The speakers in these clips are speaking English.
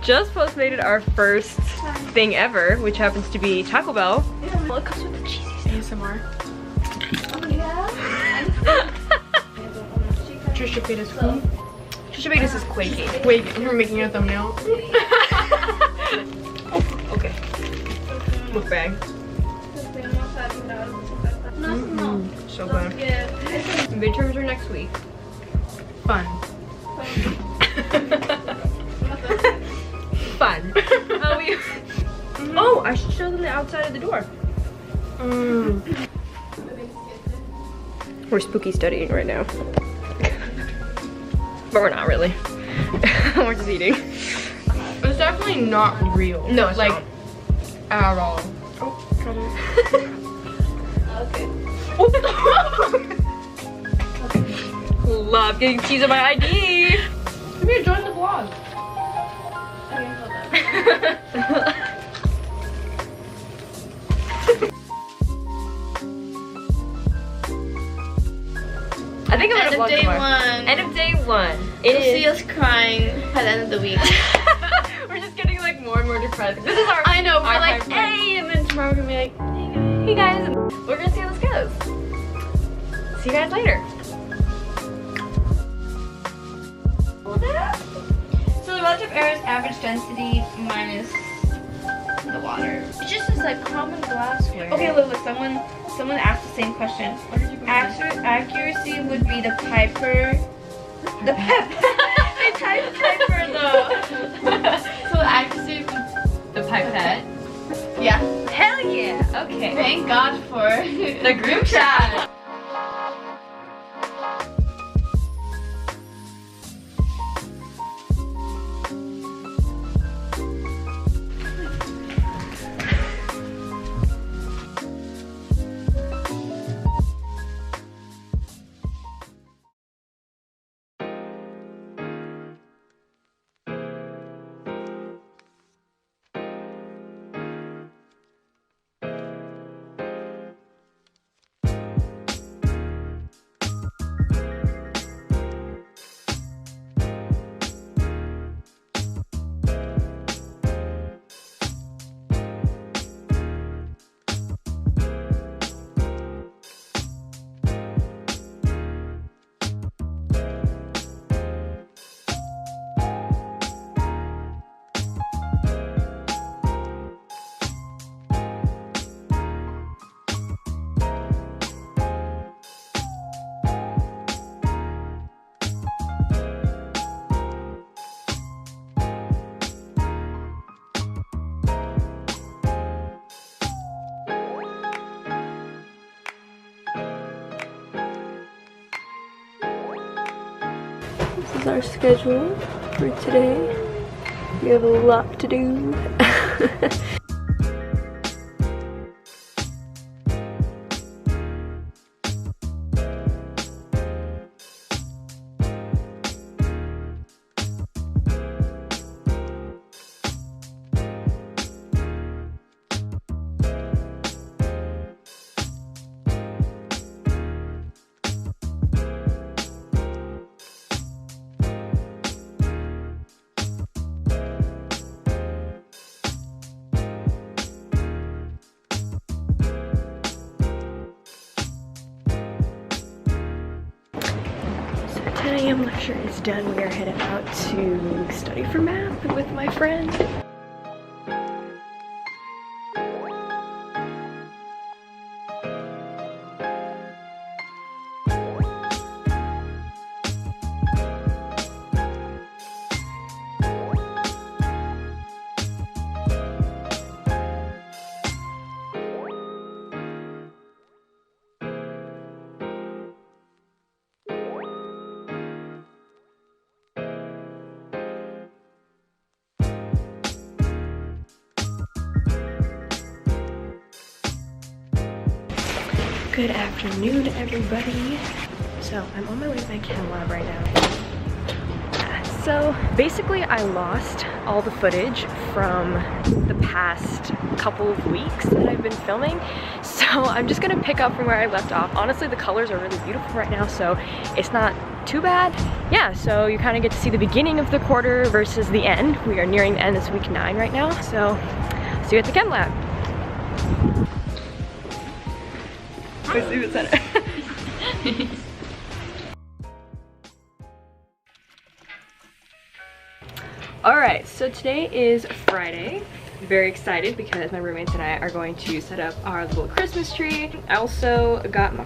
just postmated our first thing ever, which happens to be Taco Bell. Well, it comes with the cheesy ASMR. Oh yeah? Trisha paid us who? Trisha made us is quaking. Wait, we're making a thumbnail. Okay. Mukbang. So good. Midterms are next week. Fun. Fun. Oh, I should show them the outside of the door. We're spooky studying right now. But we're not really. We're just eating. It's definitely not real. No, it's like not. at all. Oh, Okay. Love getting cheese on my ID. Come here, join the vlog. Okay, hold on. I think I'm End gonna of vlog day tomorrow. one. End of day one. You'll see us crying at the end of the week. We're just getting like more and more depressed. This is our. I know, we're our like, high point. hey, and then tomorrow we're gonna be like, Hey guys, we're gonna see how this goes. See you guys later. so the relative area is average density minus the water. It's just this like common glassware. Okay, look, someone asked the same question. Accuracy would be the piper. The piper though. So accuracy would be The pipette. yeah. Hell yeah. Okay. Thank God for The group chat. This is our schedule for today. We have a lot to do. So 10 a.m. lecture is done. We are headed out to study for math with my friend. Good afternoon, everybody. So I'm on my way to my chem lab right now. So basically I lost all the footage from the past couple of weeks that I've been filming. So I'm just gonna pick up from where I left off. Honestly, the colors are really beautiful right now, so it's not too bad. Yeah, so you kind of get to see the beginning of the quarter versus the end. We are nearing the end. It's week 9 right now, so see you at the chem lab. Alright, so today is Friday. I'm very excited because my roommates and I are going to set up our little Christmas tree. I also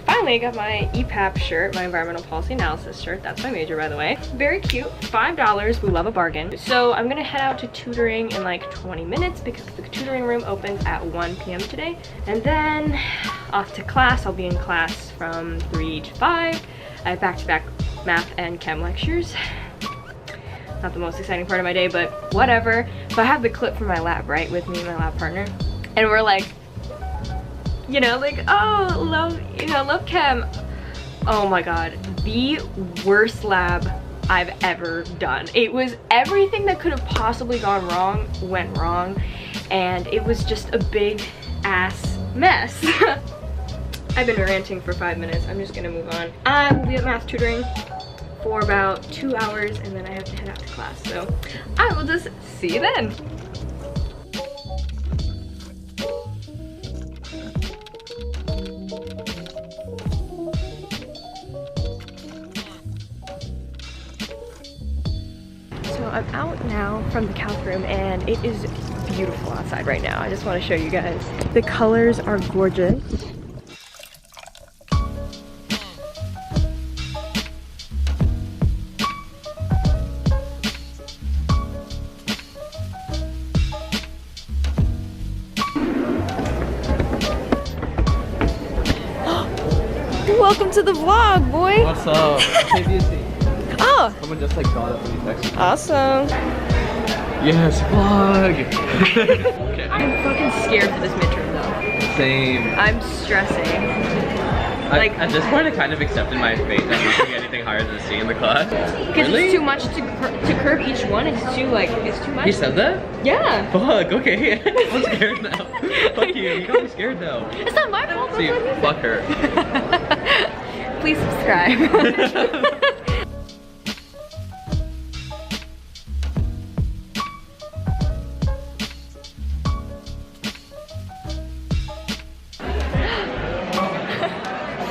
finally got my EPAP shirt, my environmental policy analysis shirt. That's my major, by the way. Very cute, $5, we love a bargain. So I'm gonna head out to tutoring in like 20 minutes because the tutoring room opens at 1 p.m. today. And then off to class. I'll be in class from 3 to 5. I have back-to-back math and chem lectures. Not the most exciting part of my day, but whatever. So I have the clip from my lab, right, with me and my lab partner. And we're like, you know, like, oh, love chem. Oh my God, the worst lab I've ever done. It was everything that could have possibly gone wrong, went wrong. And it was just a big ass mess. I've been ranting for 5 minutes. I'm just gonna move on. I will be at math tutoring for about 2 hours and then I have to head out to class. So I will just see you then. So I'm out now from the calc room and it is beautiful outside right now. I just want to show you guys. The colors are gorgeous. Welcome to the vlog, boy. What's up? Oh. Someone just like got up and he texted me. Awesome. Yes, vlog. Okay. I'm fucking scared for this midterm though. Same. I'm stressing. Like at this point, I kind of accepted my fate that I'm not gonna get anything higher than a C in the class. Because Really? it's too much to curve each one. It's too much. He said that? Yeah. Fuck. Okay. I'm scared now. Fuck you. You got me scared now. It's not my fault. See, fuck her. Please subscribe.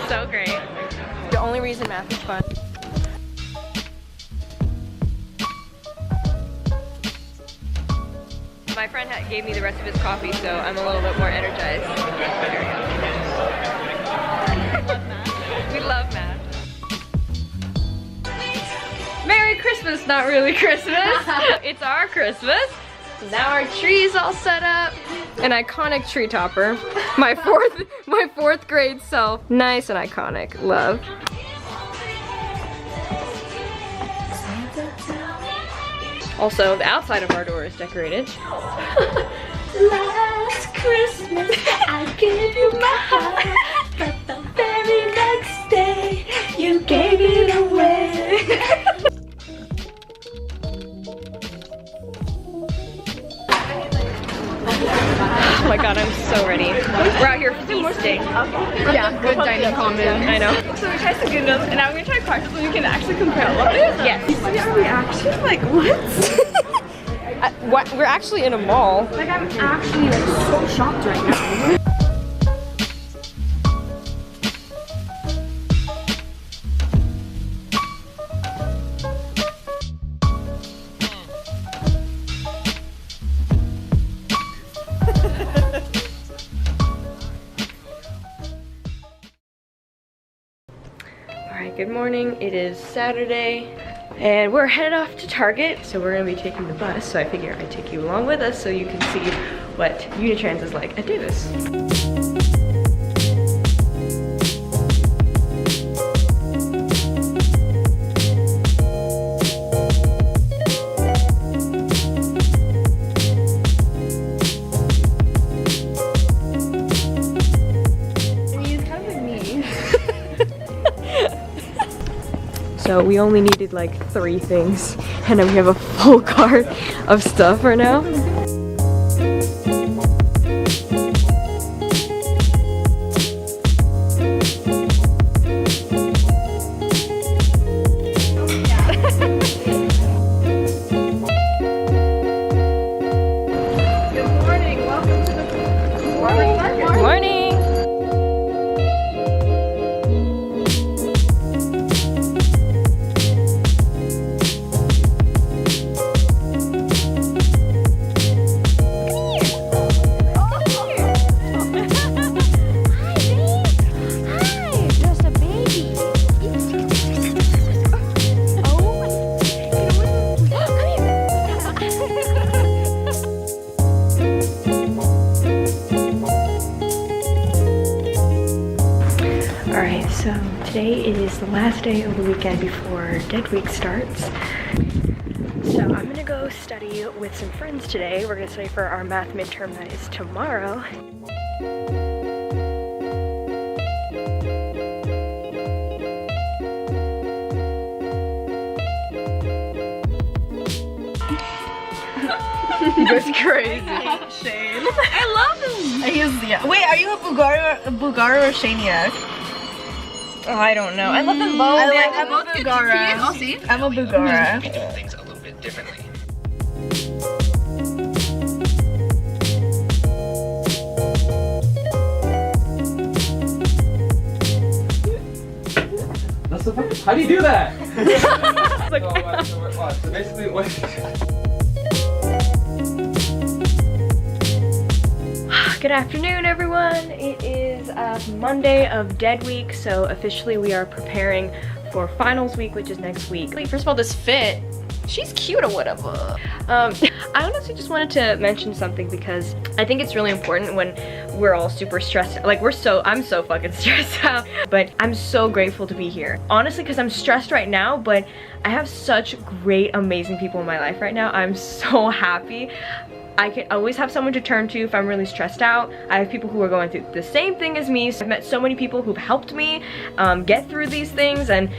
So great. The only reason math is fun. My friend gave me the rest of his coffee, so I'm a little bit more energized. We love math. Merry Christmas, not really Christmas. It's our Christmas. Now our tree's all set up. An iconic tree topper. My fourth grade self. Nice and iconic. Love. Also, the outside of our door is decorated. Last Christmas, I gave you my heart, but the very next day, you gave it away. Oh my God, I'm so ready. We're out here feasting. Yeah, good dining common. I know. So we tried some good notes, and now we're gonna try cuarto so we can actually compare a little bit. Yes. You see our reaction? Like, what? We're actually in a mall. Like, I'm actually like so shocked right now. Alright, good morning. It is Saturday and we're headed off to Target. So we're gonna be taking the bus. So I figure I'd take you along with us so you can see what Unitrans is like at Davis. So we only needed like 3 things and then we have a full cart of stuff right now. today is the last day of the weekend before Dead Week starts. So I'm gonna go study with some friends today. We're gonna study for our math midterm that is tomorrow. That's crazy. Shane. I love him. Yeah. Wait, are you a Bulgari or Shaniac? Oh, I don't know. I love them both. I'm a Bulgara. I'll see. I'm a Bulgara. We do things a little bit differently. That's the fuck. How do you do that? Like, So basically, what? Good afternoon, everyone. It is Monday of Dead Week, so officially we are preparing for finals week, which is next week. First of all, this fit, she's cute or whatever. I honestly just wanted to mention something because I think it's really important when we're all super stressed. Like I'm so fucking stressed out, but I'm so grateful to be here. Honestly, because I'm stressed right now, but I have such great, amazing people in my life right now. I'm so happy. I can always have someone to turn to if I'm really stressed out. I have people who are going through the same thing as me. So I've met so many people who've helped me get through these things and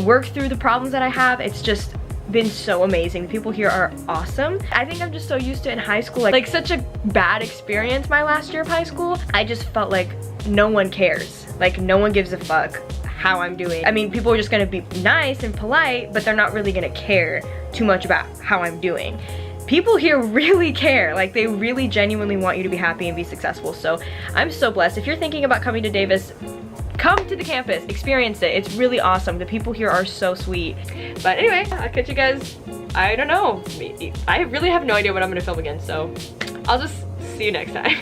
work through the problems that I have. It's just been so amazing. The people here are awesome. I think I'm just so used to in high school, like such a bad experience my last year of high school. I just felt like no one cares. Like no one gives a fuck how I'm doing. I mean, people are just gonna be nice and polite, but they're not really gonna care too much about how I'm doing. People here really care. Like they really genuinely want you to be happy and be successful. So I'm so blessed. If you're thinking about coming to Davis, come to the campus, experience it. It's really awesome. The people here are so sweet. But anyway, I'll catch you guys, I don't know. I really have no idea what I'm gonna film again, so I'll just see you next time.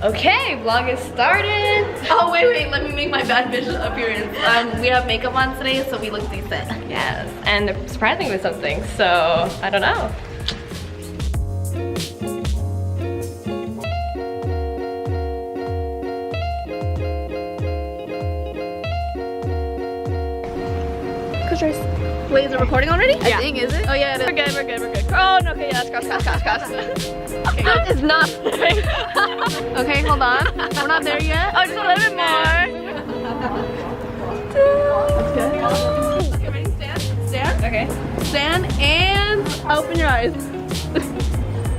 Okay, vlog is started. Oh wait, let me make my bad bitch appearance. We have makeup on today, so we look decent. Yes, and they're surprising with something, so I don't know. Wait, is it recording already? Yeah. I think, is it? Oh yeah, it is. We're good. Oh, no, okay, yeah, cross. Okay, it's not. Okay, hold on. We're not there yet. Oh, just a little bit more. Okay, ready? Stand. Okay. Stand and open your eyes.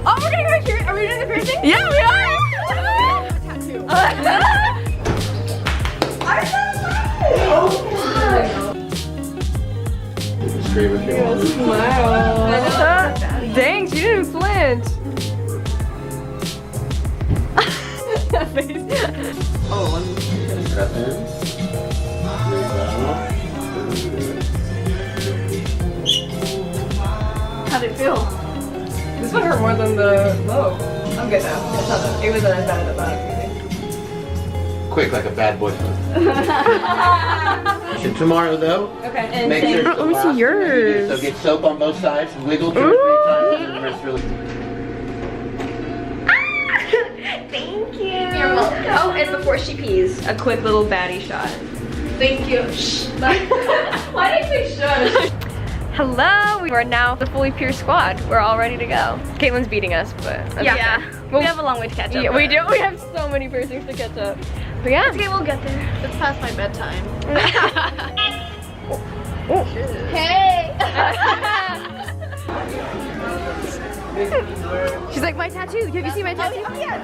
Oh, we're gonna go here. Are we doing the piercing? Yeah, we are. Tattoo. Smile. Dang, she didn't flinch. That face. Oh, one. How'd it feel? This one hurt more than the low. I'm good now. It's not that. It wasn't as bad as I thought it would Quick, like a bad boyfriend. Tomorrow, though. Okay. And Make sure. let me see yours. So get soap on both sides, wiggle 2 or 3 times, and rest really. Thank you. You're welcome. Oh, and before she pees, a quick little baddie shot. Thank you. Shh. Why did you say shush? Hello, we are now the fully pure squad. We're all ready to go. Caitlin's beating us, but that's Yeah. okay. We have a long way to catch up. Yeah, we do. We have so many piercings to catch up. But yeah. Okay, we'll get there. It's past my bedtime. Oh. Hey! She's like, my tattoo. Have you seen my tattoo? Oh, yeah.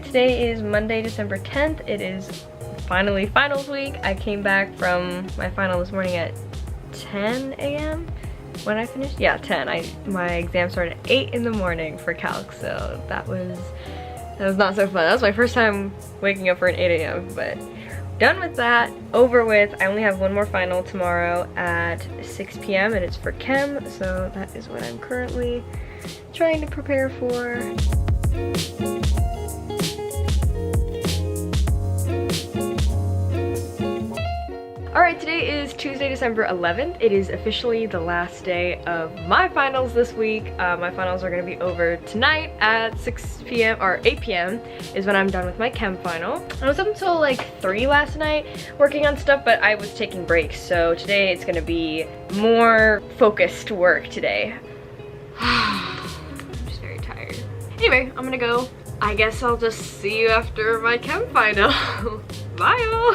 Today is Monday, December 10th. It is finally finals week. I came back from my final this morning at 10 a.m. when I finished. Yeah, 10. My exam started at 8 in the morning for calc, so that was not so fun. That was my first time waking up for an 8 a.m. but done with that, over with. I only have one more final tomorrow at 6 p.m. and it's for chem, so that is what I'm currently trying to prepare for. Alright, today is Tuesday, December 11th. It is officially the last day of my finals this week. My finals are going to be over tonight at 6 p.m. or 8 p.m. is when I'm done with my chem final. I was up until like 3 last night working on stuff, but I was taking breaks, so today it's going to be more focused work today. I'm just very tired. Anyway, I'm going to go. I guess I'll just see you after my chem final. Bye all!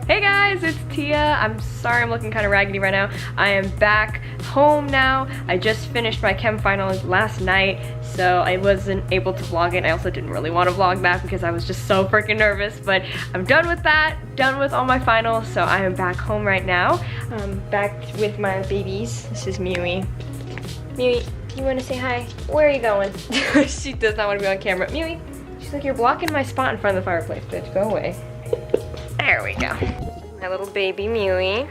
Hey guys, it's Tia. I'm sorry I'm looking kind of raggedy right now. I am back home now. I just finished my chem final last night, so I wasn't able to vlog it. I also didn't really want to vlog that because I was just so freaking nervous, but I'm done with that, done with all my finals, so I am back home right now. I'm back with my babies. This is Mewy. Mewy, do you want to say hi? Where are you going? She does not want to be on camera. Mewy, she's like, you're blocking my spot in front of the fireplace, bitch. Go away. There we go. My little baby Mewy.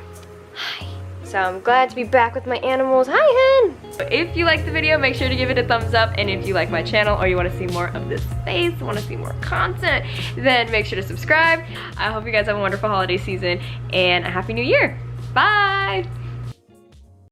Hi. So I'm glad to be back with my animals. Hi, hen! If you like the video, make sure to give it a thumbs up. And if you like my channel or you want to see more of this face, want to see more content, then make sure to subscribe. I hope you guys have a wonderful holiday season and a happy new year. Bye!